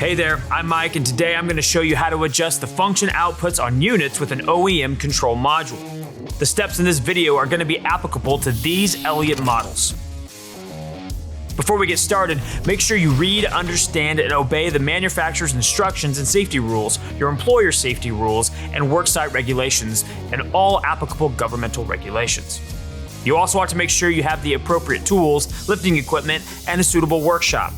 Hey there, I'm Mike, and today I'm going to show you how to adjust the function outputs on units with an OEM control module. The steps in this video are going to be applicable to these Elliott models. Before we get started, make sure you read, understand, and obey the manufacturer's instructions and safety rules, your employer's safety rules, and worksite regulations, and all applicable governmental regulations. You also want to make sure you have the appropriate tools, lifting equipment, and a suitable workshop.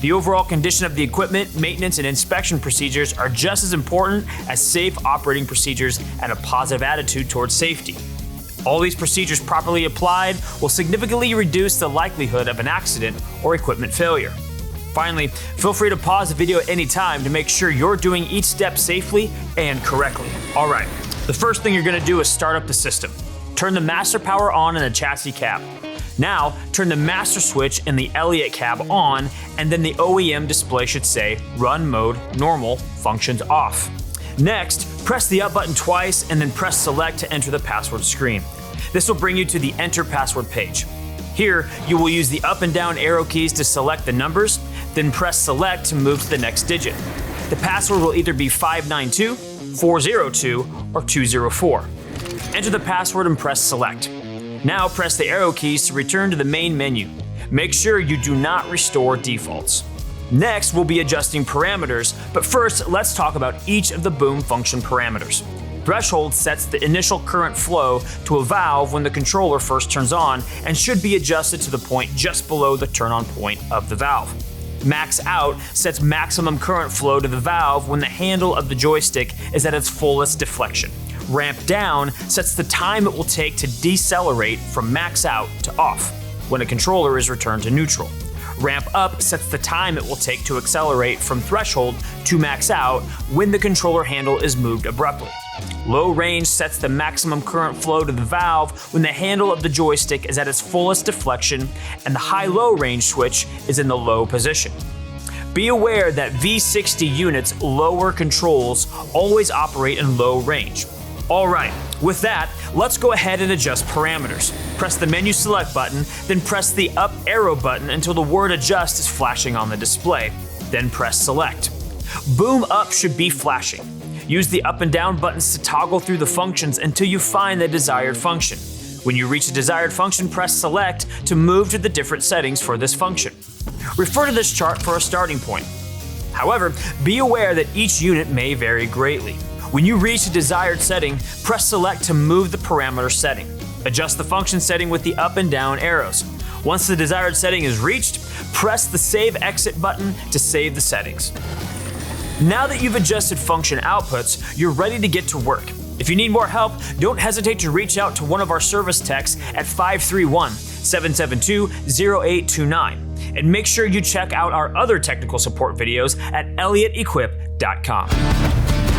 The overall condition of the equipment, maintenance, and inspection procedures are just as important as safe operating procedures and a positive attitude towards safety. All these procedures properly applied will significantly reduce the likelihood of an accident or equipment failure. Finally, feel free to pause the video at any time to make sure you're doing each step safely and correctly. All right, the first thing you're going to do is start up the system. Turn the master power on in the chassis cab. Now, turn the master switch in the Elliott cab on, and then the OEM display should say Run Mode Normal Functions Off. Next, press the up button twice and then press Select to enter the password screen. This will bring you to the Enter Password page. Here, you will use the up and down arrow keys to select the numbers, then press Select to move to the next digit. The password will either be 592, 402, or 204. Enter the password and press Select. Now press the arrow keys to return to the main menu. Make sure you do not restore defaults. Next, we'll be adjusting parameters, but first, let's talk about each of the boom function parameters. Threshold sets the initial current flow to a valve when the controller first turns on and should be adjusted to the point just below the turn-on point of the valve. Max out sets maximum current flow to the valve when the handle of the joystick is at its fullest deflection. Ramp down sets the time it will take to decelerate from max out to off when a controller is returned to neutral. Ramp up sets the time it will take to accelerate from threshold to max out when the controller handle is moved abruptly. Low range sets the maximum current flow to the valve when the handle of the joystick is at its fullest deflection and the high-low range switch is in the low position. Be aware that V60 units lower controls always operate in low range. All right, with that, let's go ahead and adjust parameters. Press the menu select button, then press the up arrow button until the word adjust is flashing on the display. Then press select. Boom up should be flashing. Use the up and down buttons to toggle through the functions until you find the desired function. When you reach a desired function, press select to move to the different settings for this function. Refer to this chart for a starting point. However, be aware that each unit may vary greatly. When you reach a desired setting, press select to move the parameter setting. Adjust the function setting with the up and down arrows. Once the desired setting is reached, press the Save Exit button to save the settings. Now that you've adjusted function outputs, you're ready to get to work. If you need more help, don't hesitate to reach out to one of our service techs at 531-772-0829. And make sure you check out our other technical support videos at elliotequip.com.